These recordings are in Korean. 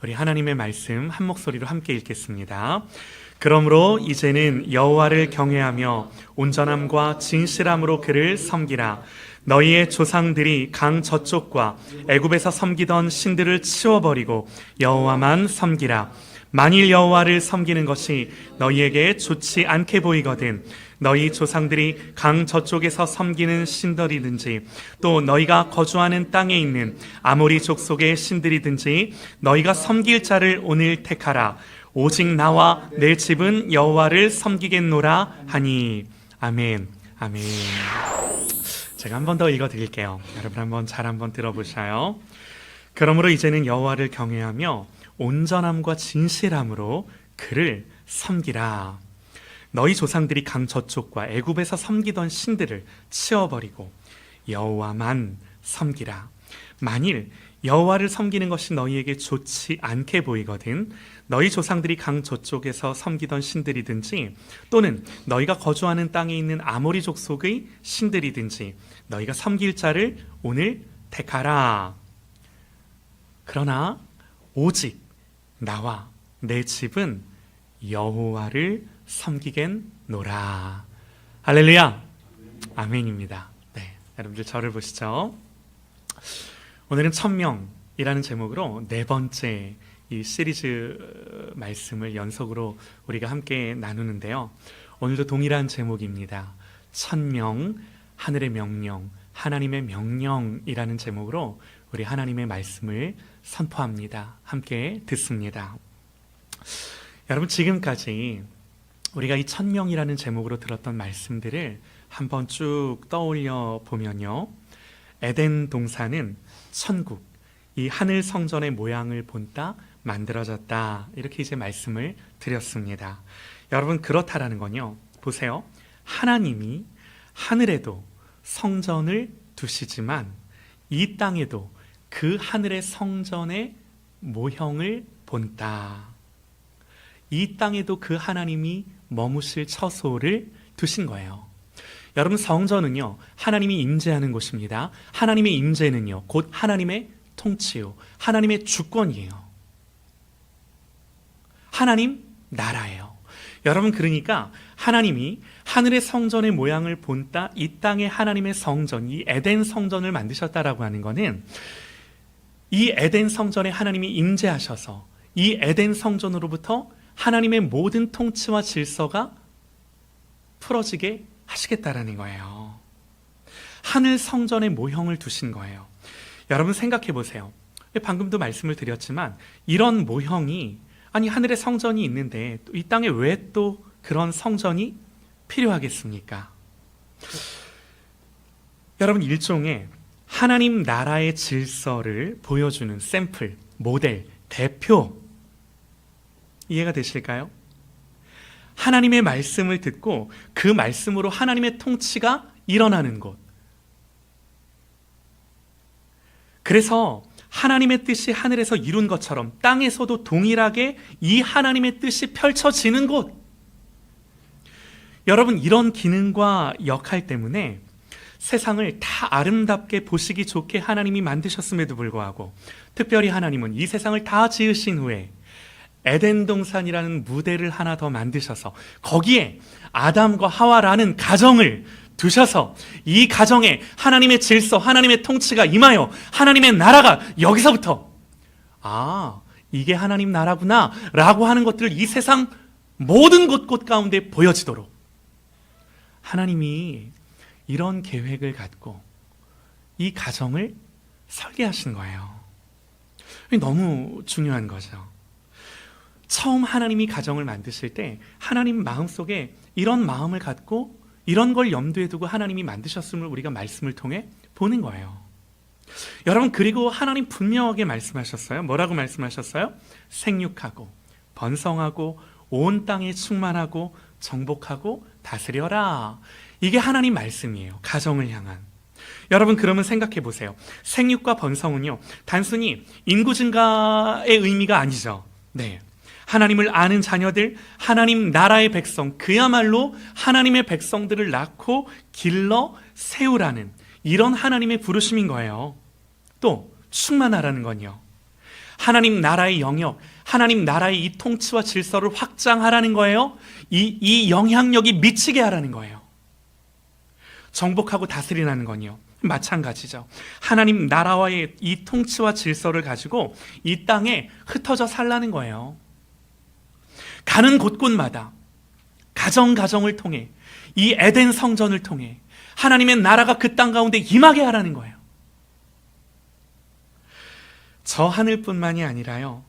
우리 하나님의 말씀 한 목소리로 함께 읽겠습니다. 그러므로 이제는 여호와를 경외하며 온전함과 진실함으로 그를 섬기라. 너희의 조상들이 강 저쪽과 애굽에서 섬기던 신들을 치워버리고 여호와만 섬기라. 만일 여호와를 섬기는 것이 너희에게 좋지 않게 보이거든 너희 조상들이 강 저쪽에서 섬기는 신들이든지 또 너희가 거주하는 땅에 있는 아모리 족속의 신들이든지 너희가 섬길 자를 오늘 택하라. 오직 나와 내 집은 여호와를 섬기겠노라 하니. 아멘. 아멘. 제가 한 번 더 읽어드릴게요. 여러분 한번 들어보셔요. 그러므로 이제는 여호와를 경외하며 온전함과 진실함으로 그를 섬기라. 너희 조상들이 강 저쪽과 애굽에서 섬기던 신들을 치워버리고 여호와만 섬기라. 만일 여호와를 섬기는 것이 너희에게 좋지 않게 보이거든 너희 조상들이 강 저쪽에서 섬기던 신들이든지 또는 너희가 거주하는 땅에 있는 아모리 족속의 신들이든지 너희가 섬길 자를 오늘 택하라. 그러나 오직 나와 내 집은 여호와를 섬기겠노라. 할렐루야. 아멘입니다. 네, 여러분들 저를 보시죠. 오늘은 천명이라는 제목으로 네 번째 이 시리즈 말씀을 연속으로 우리가 함께 나누는데요. 오늘도 동일한 제목입니다. 천명, 하늘의 명령, 하나님의 명령이라는 제목으로 우리 하나님의 말씀을 선포합니다. 함께 듣습니다. 여러분, 지금까지 우리가 이 천명이라는 제목으로 들었던 말씀들을 한번 쭉 떠올려 보면요, 에덴 동산은 천국, 이 하늘 성전의 모양을 본따 만들어졌다, 이렇게 이제 말씀을 드렸습니다. 여러분, 그렇다라는 건요, 보세요. 하나님이 하늘에도 성전을 두시지만 이 땅에도 그 하늘의 성전의 모형을 본따. 이 땅에도 그 하나님이 머무실 처소를 두신 거예요. 여러분, 성전은요, 하나님이 임재하는 곳입니다. 하나님의 임재는요, 곧 하나님의 통치요, 하나님의 주권이에요. 하나님 나라예요. 여러분, 그러니까 하나님이 하늘의 성전의 모양을 본따 이 땅에 하나님의 성전, 이 에덴 성전을 만드셨다라고 하는 것은 이 에덴 성전에 하나님이 임재하셔서 이 에덴 성전으로부터 하나님의 모든 통치와 질서가 풀어지게 하시겠다라는 거예요. 하늘 성전의 모형을 두신 거예요. 여러분, 생각해 보세요. 방금도 말씀을 드렸지만 이런 모형이, 아니 하늘에 성전이 있는데 이 땅에 왜 또 그런 성전이 필요하겠습니까? 여러분, 일종의 하나님 나라의 질서를 보여주는 샘플, 모델, 대표, 이해가 되실까요? 하나님의 말씀을 듣고 그 말씀으로 하나님의 통치가 일어나는 곳. 그래서 하나님의 뜻이 하늘에서 이룬 것처럼 땅에서도 동일하게 이 하나님의 뜻이 펼쳐지는 곳. 여러분, 이런 기능과 역할 때문에 세상을 다 아름답게 보시기 좋게 하나님이 만드셨음에도 불구하고, 특별히 하나님은 이 세상을 다 지으신 후에 에덴 동산이라는 무대를 하나 더 만드셔서 거기에 아담과 하와라는 가정을 두셔서 이 가정에 하나님의 질서, 하나님의 통치가 임하여 하나님의 나라가 여기서부터, 아, 이게 하나님 나라구나 라고 하는 것들을 이 세상 모든 곳곳 가운데 보여지도록 하나님이 이런 계획을 갖고 이 가정을 설계하신 거예요. 너무 중요한 거죠. 처음 하나님이 가정을 만드실 때 하나님 마음속에 이런 마음을 갖고 이런 걸 염두에 두고 하나님이 만드셨음을 우리가 말씀을 통해 보는 거예요. 여러분, 그리고 하나님 분명하게 말씀하셨어요. 뭐라고 말씀하셨어요? 생육하고 번성하고 온 땅에 충만하고 정복하고 다스려라. 이게 하나님 말씀이에요. 가정을 향한. 여러분, 그러면 생각해 보세요. 생육과 번성은요, 단순히 인구 증가의 의미가 아니죠. 네. 하나님을 아는 자녀들, 하나님 나라의 백성, 그야말로 하나님의 백성들을 낳고 길러 세우라는 이런 하나님의 부르심인 거예요. 또 충만하라는 건요, 하나님 나라의 영역, 하나님 나라의 이 통치와 질서를 확장하라는 거예요. 이 영향력이 미치게 하라는 거예요. 정복하고 다스리라는 건요, 마찬가지죠. 하나님 나라와의 이 통치와 질서를 가지고 이 땅에 흩어져 살라는 거예요. 가는 곳곳마다 가정을 통해, 이 에덴 성전을 통해 하나님의 나라가 그 땅 가운데 임하게 하라는 거예요. 저 하늘뿐만이 아니라요,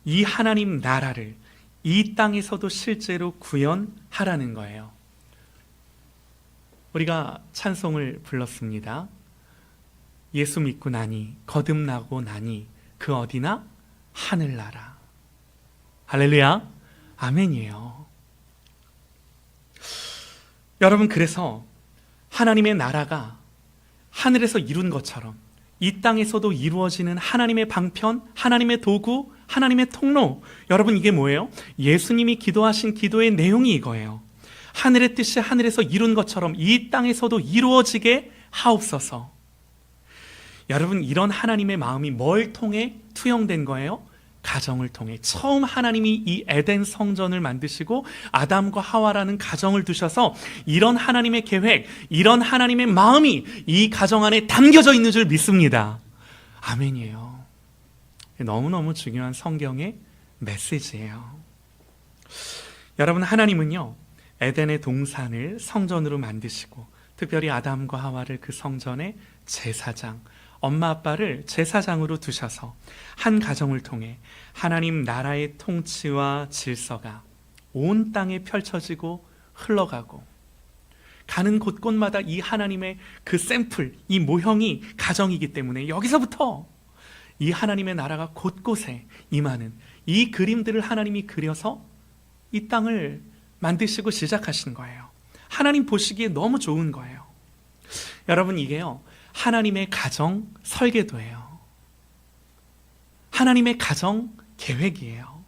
이 하나님 나라를 이 땅에서도 실제로 구현하라는 거예요. 우리가 찬송을 불렀습니다. 예수 믿고 나니, 거듭나고 나니 그 어디나 하늘나라. 할렐루야, 아멘이에요. 여러분, 그래서 하나님의 나라가 하늘에서 이룬 것처럼 이 땅에서도 이루어지는 하나님의 방편, 하나님의 도구, 하나님의 통로. 여러분, 이게 뭐예요? 예수님이 기도하신 기도의 내용이 이거예요. 하늘의 뜻이 하늘에서 이룬 것처럼 이 땅에서도 이루어지게 하옵소서. 여러분, 이런 하나님의 마음이 뭘 통해 투영된 거예요? 가정을 통해. 처음 하나님이 이 에덴 성전을 만드시고 아담과 하와라는 가정을 두셔서 이런 하나님의 계획, 이런 하나님의 마음이 이 가정 안에 담겨져 있는 줄 믿습니다. 아멘이에요. 너무너무 중요한 성경의 메시지예요. 여러분, 하나님은요, 에덴의 동산을 성전으로 만드시고 특별히 아담과 하와를 그 성전의 제사장, 엄마 아빠를 제사장으로 두셔서 한 가정을 통해 하나님 나라의 통치와 질서가 온 땅에 펼쳐지고 흘러가고, 가는 곳곳마다 이 하나님의 그 샘플, 이 모형이 가정이기 때문에 여기서부터 이 하나님의 나라가 곳곳에 임하는 이 그림들을 하나님이 그려서 이 땅을 만드시고 시작하신 거예요. 하나님 보시기에 너무 좋은 거예요. 여러분, 이게요, 하나님의 가정 설계도예요. 하나님의 가정 계획이에요.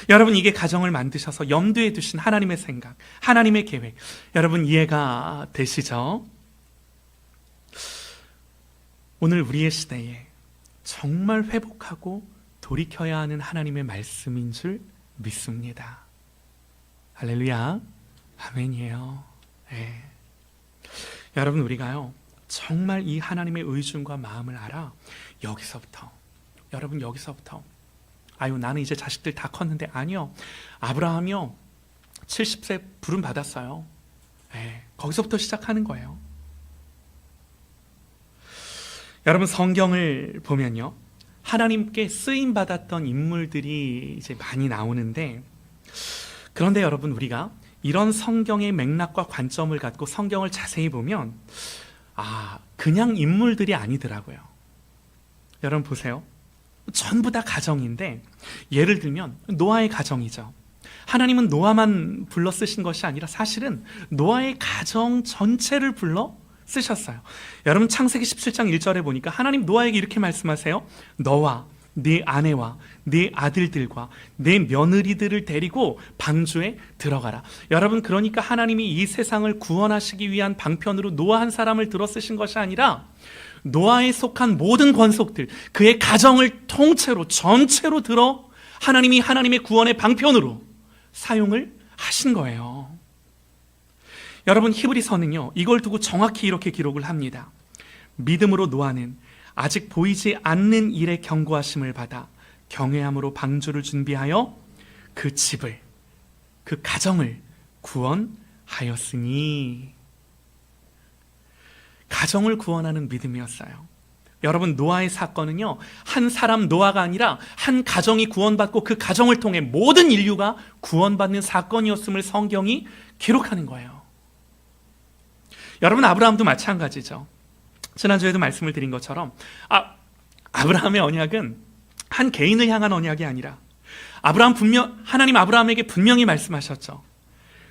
여러분, 이게 가정을 만드셔서 염두에 두신 하나님의 생각, 하나님의 계획, 여러분 이해가 되시죠? 오늘 우리의 시대에 정말 회복하고 돌이켜야 하는 하나님의 말씀인 줄 믿습니다. 할렐루야, 아멘이에요. 네. 여러분, 우리가요 정말 이 하나님의 의중과 마음을 알아 여기서부터, 여러분 여기서부터, 아유 나는 이제 자식들 다 컸는데, 아니요, 아브라함이요 70세 부름 받았어요. 네, 거기서부터 시작하는 거예요. 여러분, 성경을 보면요, 하나님께 쓰임 받았던 인물들이 이제 많이 나오는데, 그런데 여러분, 우리가 이런 성경의 맥락과 관점을 갖고 성경을 자세히 보면 그냥 인물들이 아니더라고요. 여러분 보세요. 전부 다 가정인데, 예를 들면 노아의 가정이죠. 하나님은 노아만 불러 쓰신 것이 아니라 사실은 노아의 가정 전체를 불러 쓰셨어요. 여러분, 창세기 17장 1절에 보니까 하나님 노아에게 이렇게 말씀하세요. 너와 네 아내와 네 아들들과 네 며느리들을 데리고 방주에 들어가라. 여러분, 그러니까 하나님이 이 세상을 구원하시기 위한 방편으로 노아 한 사람을 들어 쓰신 것이 아니라 노아에 속한 모든 권속들, 그의 가정을 통째로 전체로 들어 하나님이 하나님의 구원의 방편으로 사용을 하신 거예요. 여러분, 히브리서는요 이걸 두고 정확히 이렇게 기록을 합니다. 믿음으로 노아는 아직 보이지 않는 일에 경고하심을 받아 경외함으로 방주를 준비하여 그 집을, 그 가정을 구원하였으니. 가정을 구원하는 믿음이었어요. 여러분, 노아의 사건은요 한 사람 노아가 아니라 한 가정이 구원받고 그 가정을 통해 모든 인류가 구원받는 사건이었음을 성경이 기록하는 거예요. 여러분, 아브라함도 마찬가지죠. 지난주에도 말씀을 드린 것처럼 아브라함의 언약은 한 개인을 향한 언약이 아니라 하나님 아브라함에게 분명히 말씀하셨죠.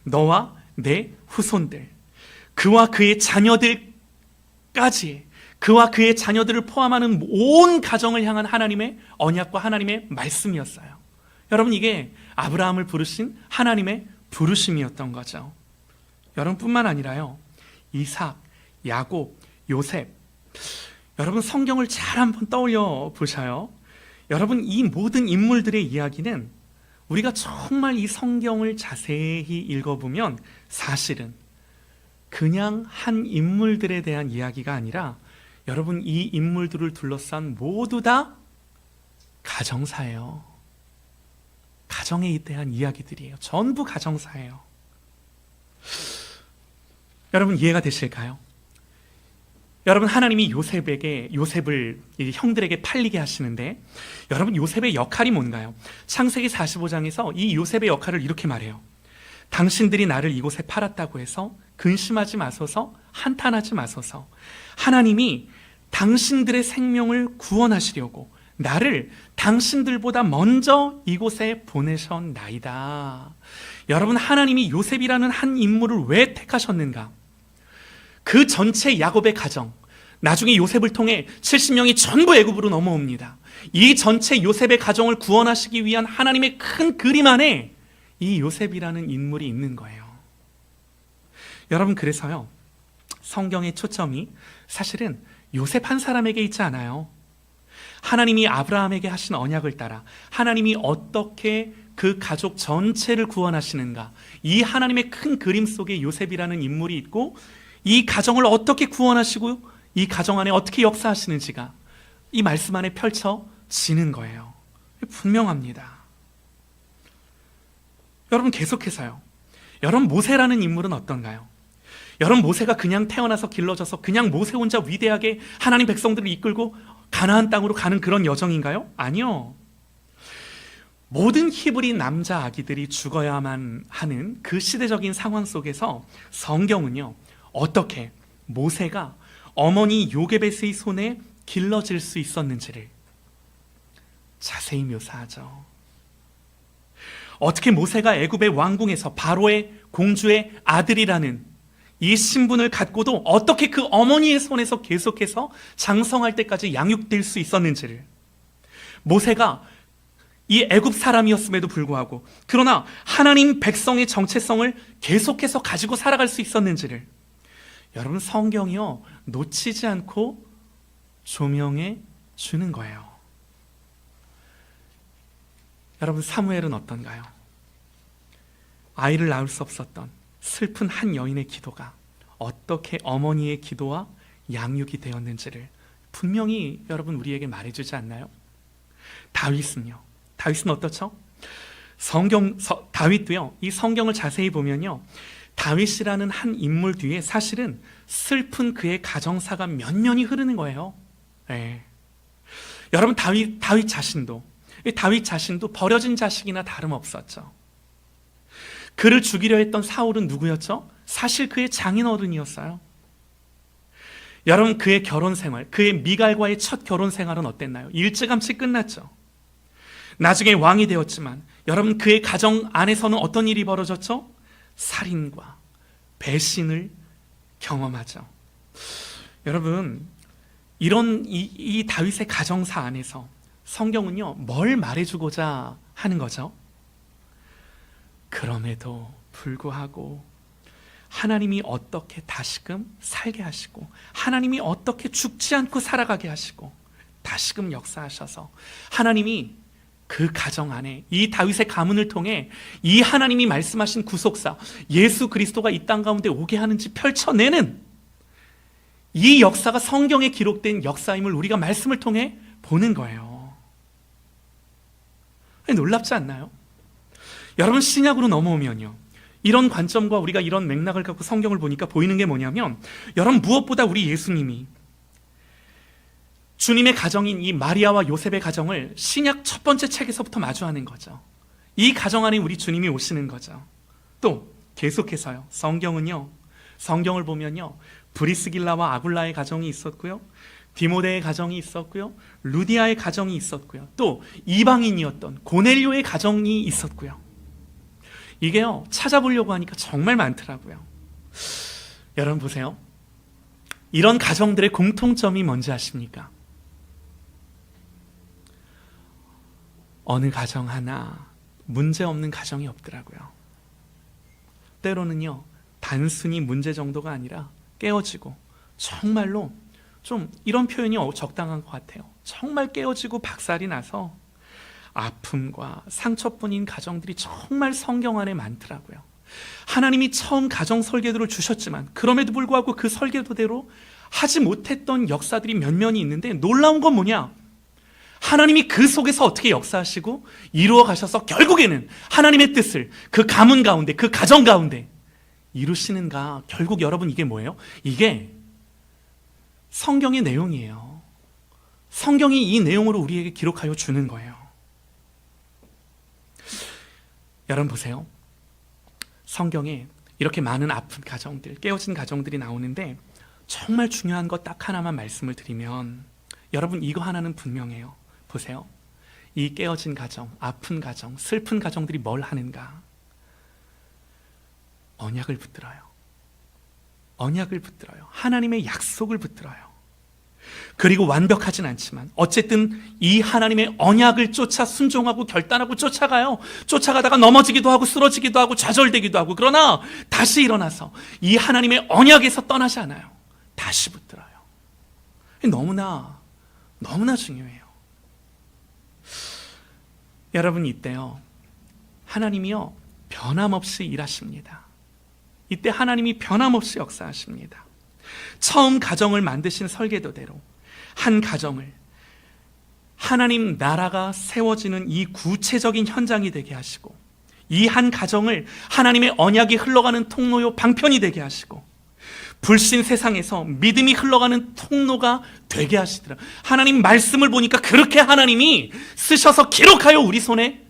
너와 내 후손들, 그와 그의 자녀들까지, 그와 그의 자녀들을 포함하는 온 가정을 향한 하나님의 언약과 하나님의 말씀이었어요. 여러분, 이게 아브라함을 부르신 하나님의 부르심이었던 거죠. 여러분뿐만 아니라요, 이삭, 야곱, 요셉, 여러분 성경을 잘 한번 떠올려 보셔요. 여러분, 이 모든 인물들의 이야기는 우리가 정말 이 성경을 자세히 읽어보면 사실은 그냥 한 인물들에 대한 이야기가 아니라 여러분, 이 인물들을 둘러싼 모두 다 가정사예요. 가정에 대한 이야기들이에요. 전부 가정사예요. 여러분, 이해가 되실까요? 여러분, 하나님이 요셉을 형들에게 팔리게 하시는데, 여러분, 요셉의 역할이 뭔가요? 창세기 45장에서 이 요셉의 역할을 이렇게 말해요. 당신들이 나를 이곳에 팔았다고 해서 근심하지 마소서, 한탄하지 마소서. 하나님이 당신들의 생명을 구원하시려고 나를 당신들보다 먼저 이곳에 보내셨나이다. 여러분, 하나님이 요셉이라는 한 인물을 왜 택하셨는가? 그 전체 야곱의 가정, 나중에 요셉을 통해 70명이 전부 애굽으로 넘어옵니다. 이 전체 요셉의 가정을 구원하시기 위한 하나님의 큰 그림 안에 이 요셉이라는 인물이 있는 거예요. 여러분, 그래서요, 성경의 초점이 사실은 요셉 한 사람에게 있지 않아요. 하나님이 아브라함에게 하신 언약을 따라 하나님이 어떻게 그 가족 전체를 구원하시는가, 이 하나님의 큰 그림 속에 요셉이라는 인물이 있고, 이 가정을 어떻게 구원하시고 이 가정 안에 어떻게 역사하시는지가 이 말씀 안에 펼쳐지는 거예요. 분명합니다. 여러분, 계속해서요, 여러분, 모세라는 인물은 어떤가요? 여러분, 모세가 그냥 태어나서 길러져서 그냥 모세 혼자 위대하게 하나님 백성들을 이끌고 가나안 땅으로 가는 그런 여정인가요? 아니요. 모든 히브리 남자 아기들이 죽어야만 하는 그 시대적인 상황 속에서 성경은요, 어떻게 모세가 어머니 요게벳의 손에 길러질 수 있었는지를 자세히 묘사하죠. 어떻게 모세가 애굽의 왕궁에서 바로의 공주의 아들이라는 이 신분을 갖고도 어떻게 그 어머니의 손에서 계속해서 장성할 때까지 양육될 수 있었는지를, 모세가 이 애굽 사람이었음에도 불구하고 그러나 하나님 백성의 정체성을 계속해서 가지고 살아갈 수 있었는지를 여러분, 성경이요, 놓치지 않고 조명해 주는 거예요. 여러분, 사무엘은 어떤가요? 아이를 낳을 수 없었던 슬픈 한 여인의 기도가 어떻게 어머니의 기도와 양육이 되었는지를 분명히 여러분, 우리에게 말해주지 않나요? 다윗은요, 다윗은 어떻죠? 다윗도요, 이 성경을 자세히 보면요, 다윗이라는 한 인물 뒤에 사실은 슬픈 그의 가정사가 면면이 흐르는 거예요. 네. 여러분, 다윗 자신도 버려진 자식이나 다름없었죠. 그를 죽이려 했던 사울은 누구였죠? 사실 그의 장인어른이었어요. 여러분, 그의 결혼 생활, 그의 미갈과의 첫 결혼 생활은 어땠나요? 일찌감치 끝났죠. 나중에 왕이 되었지만 여러분, 그의 가정 안에서는 어떤 일이 벌어졌죠? 살인과 배신을 경험하죠. 여러분, 이런 이 다윗의 가정사 안에서 성경은요, 뭘 말해주고자 하는 거죠? 그럼에도 불구하고 하나님이 어떻게 다시금 살게 하시고, 하나님이 어떻게 죽지 않고 살아가게 하시고, 다시금 역사하셔서 하나님이 그 가정 안에 이 다윗의 가문을 통해 이 하나님이 말씀하신 구속사 예수 그리스도가 이 땅 가운데 오게 하는지 펼쳐내는 이 역사가 성경에 기록된 역사임을 우리가 말씀을 통해 보는 거예요. 놀랍지 않나요? 여러분, 신약으로 넘어오면요, 이런 관점과 우리가 이런 맥락을 갖고 성경을 보니까 보이는 게 뭐냐면, 여러분, 무엇보다 우리 예수님이 주님의 가정인 이 마리아와 요셉의 가정을 신약 첫 번째 책에서부터 마주하는 거죠. 이 가정 안에 우리 주님이 오시는 거죠. 또 계속해서요, 성경을 보면요, 브리스길라와 아굴라의 가정이 있었고요, 디모데의 가정이 있었고요, 루디아의 가정이 있었고요, 또 이방인이었던 고넬료의 가정이 있었고요. 이게요, 찾아보려고 하니까 정말 많더라고요. 여러분 보세요. 이런 가정들의 공통점이 뭔지 아십니까? 어느 가정 하나 문제 없는 가정이 없더라고요. 때로는요, 단순히 문제 정도가 아니라 깨어지고 정말로 좀 이런 표현이 적당한 것 같아요. 정말 깨어지고 박살이 나서 아픔과 상처뿐인 가정들이 정말 성경 안에 많더라고요. 하나님이 처음 가정 설계도를 주셨지만 그럼에도 불구하고 그 설계도대로 하지 못했던 역사들이 몇몇이 있는데, 놀라운 건 뭐냐? 하나님이 그 속에서 어떻게 역사하시고 이루어 가셔서 결국에는 하나님의 뜻을 그 가문 가운데, 그 가정 가운데 이루시는가. 결국 여러분, 이게 뭐예요? 이게 성경의 내용이에요. 성경이 이 내용으로 우리에게 기록하여 주는 거예요. 여러분 보세요. 성경에 이렇게 많은 아픈 가정들, 깨어진 가정들이 나오는데 정말 중요한 것 딱 하나만 말씀을 드리면, 여러분 이거 하나는 분명해요. 보세요. 이 깨어진 가정, 아픈 가정, 슬픈 가정들이 뭘 하는가? 언약을 붙들어요. 언약을 붙들어요. 하나님의 약속을 붙들어요. 그리고 완벽하진 않지만 어쨌든 이 하나님의 언약을 쫓아 순종하고 결단하고 쫓아가요. 쫓아가다가 넘어지기도 하고 쓰러지기도 하고 좌절되기도 하고, 그러나 다시 일어나서 이 하나님의 언약에서 떠나지 않아요. 다시 붙들어요. 너무나 중요해요. 여러분, 이때요, 하나님이요 변함없이 일하십니다. 이때 하나님이 변함없이 역사하십니다. 처음 가정을 만드신 설계도대로 한 가정을 하나님 나라가 세워지는 이 구체적인 현장이 되게 하시고, 이 한 가정을 하나님의 언약이 흘러가는 통로요 방편이 되게 하시고, 불신 세상에서 믿음이 흘러가는 통로가 되게 하시더라. 하나님 말씀을 보니까 그렇게 하나님이 쓰셔서 기록하여 우리 손에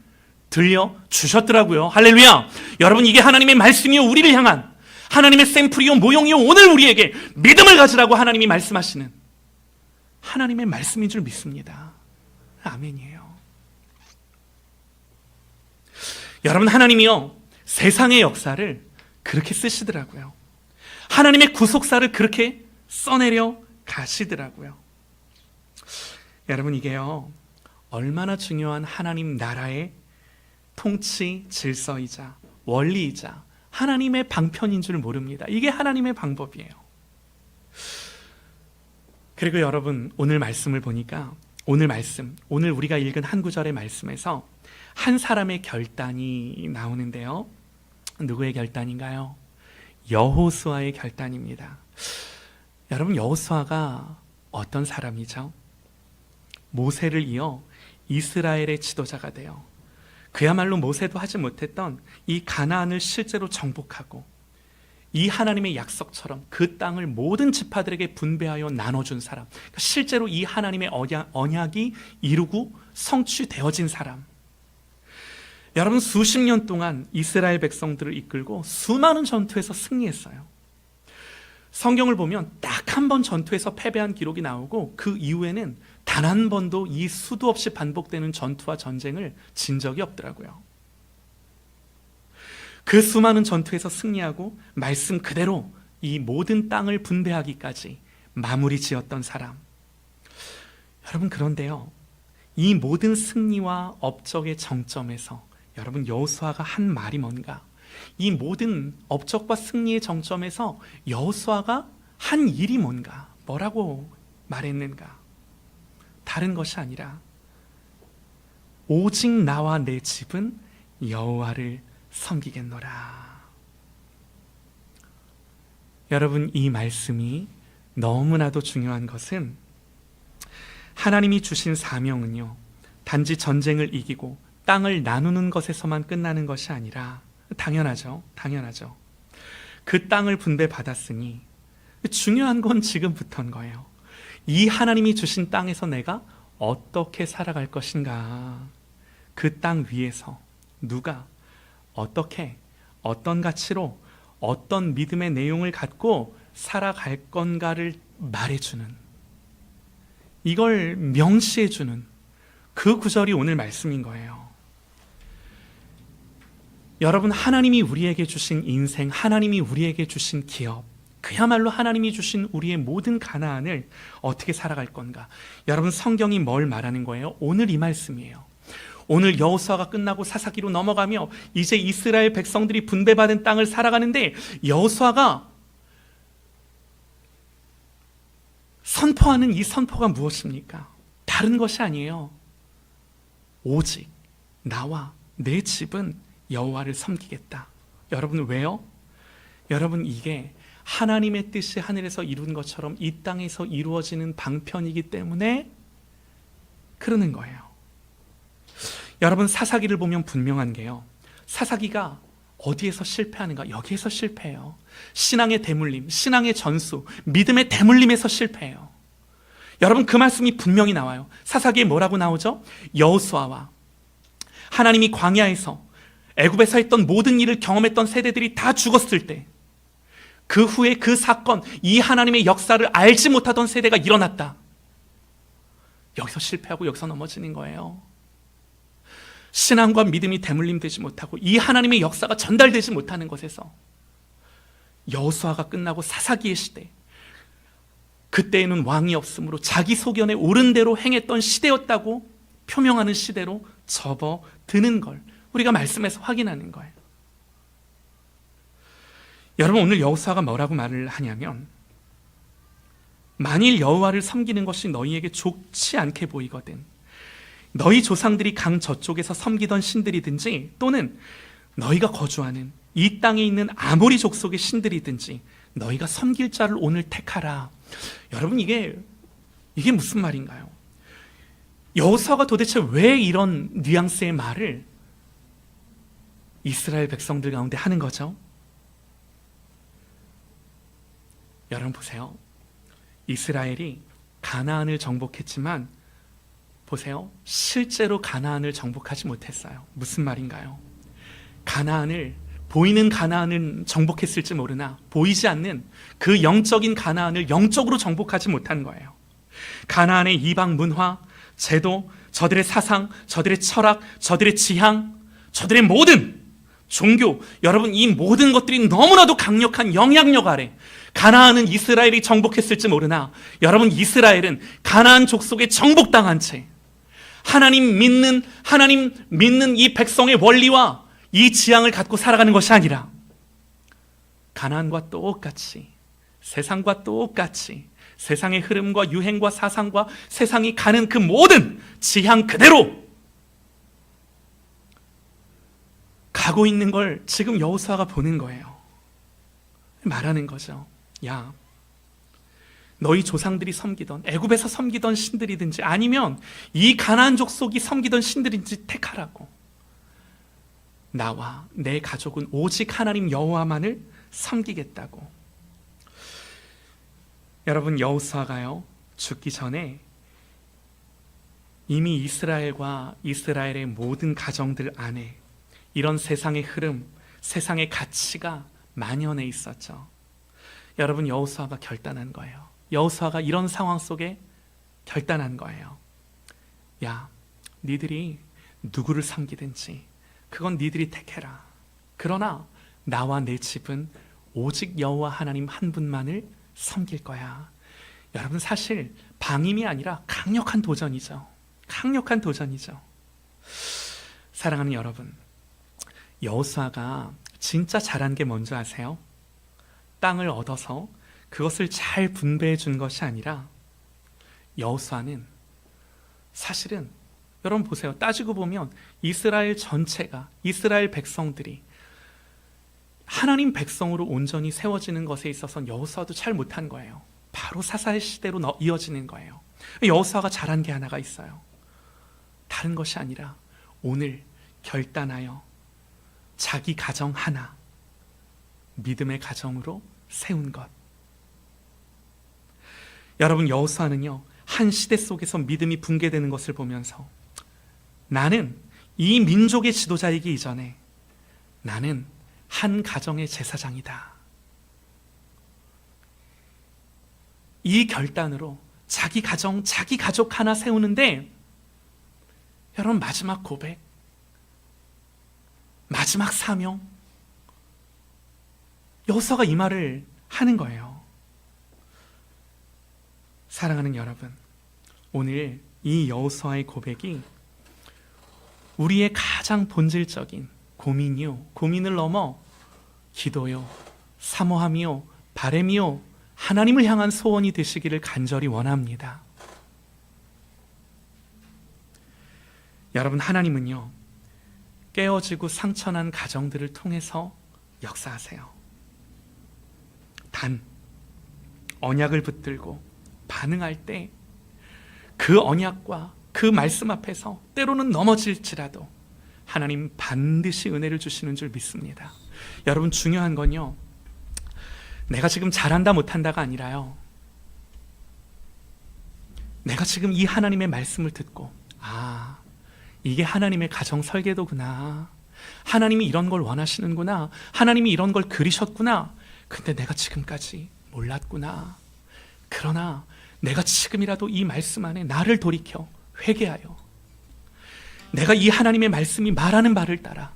들려주셨더라고요. 할렐루야. 여러분, 이게 하나님의 말씀이요, 우리를 향한 하나님의 샘플이요, 모형이요, 오늘 우리에게 믿음을 가지라고 하나님이 말씀하시는 하나님의 말씀인 줄 믿습니다. 아멘이에요. 여러분, 하나님이요 세상의 역사를 그렇게 쓰시더라고요. 하나님의 구속사를 그렇게 써내려 가시더라고요. 여러분, 이게요 얼마나 중요한 하나님 나라의 통치 질서이자 원리이자 하나님의 방편인 줄 모릅니다. 이게 하나님의 방법이에요. 그리고 여러분, 오늘 말씀을 보니까 오늘 우리가 읽은 한 구절의 말씀에서 한 사람의 결단이 나오는데요. 누구의 결단인가요? 여호수아의 결단입니다. 여러분, 여호수아가 어떤 사람이죠? 모세를 이어 이스라엘의 지도자가 돼요. 그야말로 모세도 하지 못했던 이 가나안을 실제로 정복하고 이 하나님의 약속처럼 그 땅을 모든 지파들에게 분배하여 나눠준 사람, 실제로 이 하나님의 언약이 이루고 성취되어진 사람. 여러분, 수십 년 동안 이스라엘 백성들을 이끌고 수많은 전투에서 승리했어요. 성경을 보면 딱 한 번 전투에서 패배한 기록이 나오고 그 이후에는 단 한 번도 이 수도 없이 반복되는 전투와 전쟁을 진 적이 없더라고요. 그 수많은 전투에서 승리하고 말씀 그대로 이 모든 땅을 분배하기까지 마무리 지었던 사람. 여러분, 그런데요, 이 모든 승리와 업적의 정점에서 여러분, 여호수아가 한 말이 뭔가? 이 모든 업적과 승리의 정점에서 여호수아가 한 일이 뭔가? 뭐라고 말했는가? 다른 것이 아니라 오직 나와 내 집은 여호와를 섬기겠노라. 여러분, 이 말씀이 너무나도 중요한 것은 하나님이 주신 사명은요 단지 전쟁을 이기고 땅을 나누는 것에서만 끝나는 것이 아니라, 당연하죠. 그 땅을 분배받았으니 중요한 건 지금부터인 거예요. 이 하나님이 주신 땅에서 내가 어떻게 살아갈 것인가? 그 땅 위에서 누가 어떻게, 어떤 가치로, 어떤 믿음의 내용을 갖고 살아갈 건가를 말해주는, 이걸 명시해주는 그 구절이 오늘 말씀인 거예요. 여러분, 하나님이 우리에게 주신 인생, 하나님이 우리에게 주신 기업, 그야말로 하나님이 주신 우리의 모든 가나안을 어떻게 살아갈 건가? 여러분, 성경이 뭘 말하는 거예요? 오늘 이 말씀이에요. 오늘 여호수아가 끝나고 사사기로 넘어가며 이제 이스라엘 백성들이 분배받은 땅을 살아가는데, 여호수아가 선포하는 이 선포가 무엇입니까? 다른 것이 아니에요. 오직 나와 내 집은 여호와를 섬기겠다. 여러분 왜요? 여러분 이게 하나님의 뜻이 하늘에서 이룬 것처럼 이 땅에서 이루어지는 방편이기 때문에 그러는 거예요. 여러분 사사기를 보면 분명한 게요. 사사기가 어디에서 실패하는가? 여기에서 실패해요. 신앙의 대물림, 신앙의 전수, 믿음의 대물림에서 실패해요. 여러분 그 말씀이 분명히 나와요. 사사기에 뭐라고 나오죠? 여호수아와 하나님이 광야에서 애굽에서 했던 모든 일을 경험했던 세대들이 다 죽었을 때 그 후에 그 사건, 이 하나님의 역사를 알지 못하던 세대가 일어났다. 여기서 실패하고 여기서 넘어지는 거예요. 신앙과 믿음이 대물림되지 못하고 이 하나님의 역사가 전달되지 못하는 것에서 여호수아가 끝나고 사사기의 시대, 그때에는 왕이 없으므로 자기 소견에 옳은 대로 행했던 시대였다고 표명하는 시대로 접어드는 걸 우리가 말씀에서 확인하는 거예요. 여러분 오늘 여호수아가 뭐라고 말을 하냐면, 만일 여호와를 섬기는 것이 너희에게 좋지 않게 보이거든 너희 조상들이 강 저쪽에서 섬기던 신들이든지 또는 너희가 거주하는 이 땅에 있는 아모리 족속의 신들이든지 너희가 섬길 자를 오늘 택하라. 여러분 이게 무슨 말인가요? 여호수아가 도대체 왜 이런 뉘앙스의 말을 이스라엘 백성들 가운데 하는 거죠? 여러분 보세요. 이스라엘이 가나안을 정복했지만 보세요. 실제로 가나안을 정복하지 못했어요. 무슨 말인가요? 보이는 가나안을 정복했을지 모르나 보이지 않는 그 영적인 가나안을 영적으로 정복하지 못한 거예요. 가나안의 이방 문화, 제도, 저들의 사상, 저들의 철학, 저들의 지향, 저들의 모든 종교, 여러분 이 모든 것들이 너무나도 강력한 영향력 아래 가나안은 이스라엘이 정복했을지 모르나 여러분 이스라엘은 가나안 족속에 정복당한 채 하나님 믿는 이 백성의 원리와 이 지향을 갖고 살아가는 것이 아니라 가나안과 똑같이 세상과 똑같이 세상의 흐름과 유행과 사상과 세상이 가는 그 모든 지향 그대로 가고 있는 걸 지금 여호수아가 보는 거예요. 말하는 거죠. 야, 너희 조상들이 섬기던 애굽에서 섬기던 신들이든지 아니면 이 가나안 족속이 섬기던 신들인지 택하라고. 나와 내 가족은 오직 하나님 여호와만을 섬기겠다고. 여러분 여호수아가요 죽기 전에 이미 이스라엘과 이스라엘의 모든 가정들 안에 이런 세상의 흐름, 세상의 가치가 만연해 있었죠. 여러분 여호수아가 결단한 거예요. 여호수아가 이런 상황 속에 결단한 거예요. 야, 니들이 누구를 섬기든지 그건 니들이 택해라. 그러나 나와 내 집은 오직 여호와 하나님 한 분만을 섬길 거야. 여러분 사실 방임이 아니라 강력한 도전이죠. 강력한 도전이죠. 사랑하는 여러분, 여호수아가 진짜 잘한 게 뭔지 아세요? 땅을 얻어서 그것을 잘 분배해 준 것이 아니라 여호수아는 사실은 여러분 보세요. 따지고 보면 이스라엘 전체가 이스라엘 백성들이 하나님 백성으로 온전히 세워지는 것에 있어서는 여호수아도 잘 못한 거예요. 바로 사사의 시대로 이어지는 거예요. 여호수아가 잘한 게 하나가 있어요. 다른 것이 아니라 오늘 결단하여 자기 가정 하나 믿음의 가정으로 세운 것. 여러분 여호수아는요 한 시대 속에서 믿음이 붕괴되는 것을 보면서 나는 이 민족의 지도자이기 이전에 나는 한 가정의 제사장이다. 이 결단으로 자기 가정, 자기 가족 하나 세우는데 여러분 마지막 고백, 마지막 사명, 여호수아가 이 말을 하는 거예요. 사랑하는 여러분, 오늘 이 여호수아의 고백이 우리의 가장 본질적인 고민을 넘어 기도요, 사모함이요, 바람이요, 하나님을 향한 소원이 되시기를 간절히 원합니다. 여러분, 하나님은요, 깨어지고 상처난 가정들을 통해서 역사하세요. 단 언약을 붙들고 반응할 때 그 언약과 그 말씀 앞에서 때로는 넘어질지라도 하나님 반드시 은혜를 주시는 줄 믿습니다. 여러분, 중요한 건요, 내가 지금 잘한다 못한다가 아니라요, 내가 지금 이 하나님의 말씀을 듣고 이게 하나님의 가정 설계도구나, 하나님이 이런 걸 원하시는구나, 하나님이 이런 걸 그리셨구나, 근데 내가 지금까지 몰랐구나. 그러나 내가 지금이라도 이 말씀 안에 나를 돌이켜 회개하여 내가 이 하나님의 말씀이 말하는 바를 따라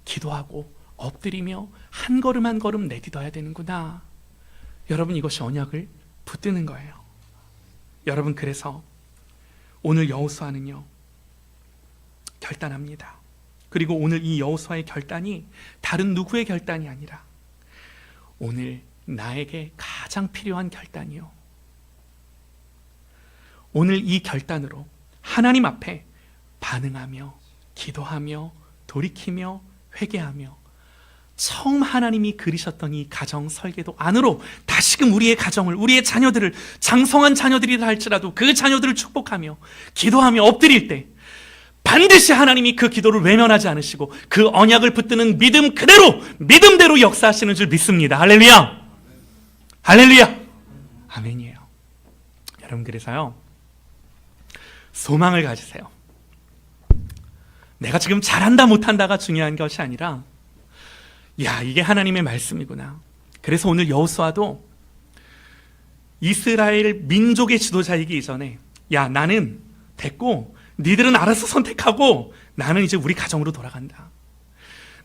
기도하고 엎드리며 한 걸음 한 걸음 내딛어야 되는구나. 여러분, 이것이 언약을 붙드는 거예요. 여러분, 그래서 오늘 여호수아는요, 결단합니다. 그리고 오늘 이 여호수아의 결단이 다른 누구의 결단이 아니라 오늘 나에게 가장 필요한 결단이요, 오늘 이 결단으로 하나님 앞에 반응하며 기도하며 돌이키며 회개하며 처음 하나님이 그리셨던 이 가정 설계도 안으로 다시금 우리의 가정을, 우리의 자녀들을, 장성한 자녀들이라 할지라도 그 자녀들을 축복하며 기도하며 엎드릴 때 반드시 하나님이 그 기도를 외면하지 않으시고 그 언약을 붙드는 믿음 그대로, 믿음대로 역사하시는 줄 믿습니다. 할렐루야! 할렐루야! 아멘이에요. 여러분, 그래서요, 소망을 가지세요. 내가 지금 잘한다 못한다가 중요한 것이 아니라 이게 하나님의 말씀이구나. 그래서 오늘 여호수아도 이스라엘 민족의 지도자이기 이전에 나는 됐고 니들은 알아서 선택하고 나는 이제 우리 가정으로 돌아간다.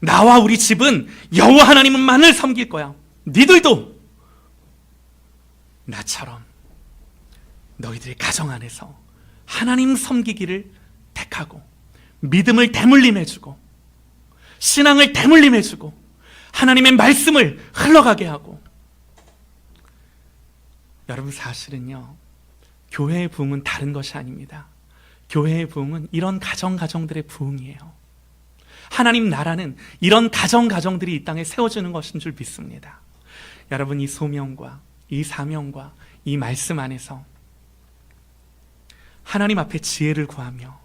나와 우리 집은 여호와 하나님만을 섬길 거야. 니들도 나처럼 너희들의 가정 안에서 하나님 섬기기를 택하고 믿음을 대물림해주고 신앙을 대물림해주고 하나님의 말씀을 흘러가게 하고. 여러분, 사실은요, 교회의 부흥은 다른 것이 아닙니다. 교회의 부흥은 이런 가정들의 부흥이에요. 하나님 나라는 이런 가정들이 이 땅에 세워지는 것인 줄 믿습니다. 여러분, 이 소명과 이 사명과 이 말씀 안에서 하나님 앞에 지혜를 구하며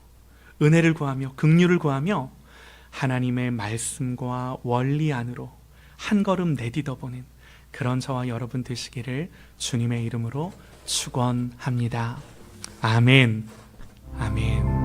은혜를 구하며 긍휼을 구하며 하나님의 말씀과 원리 안으로 한 걸음 내딛어보는 그런 저와 여러분 되시기를 주님의 이름으로 축원합니다. 아멘. 아멘.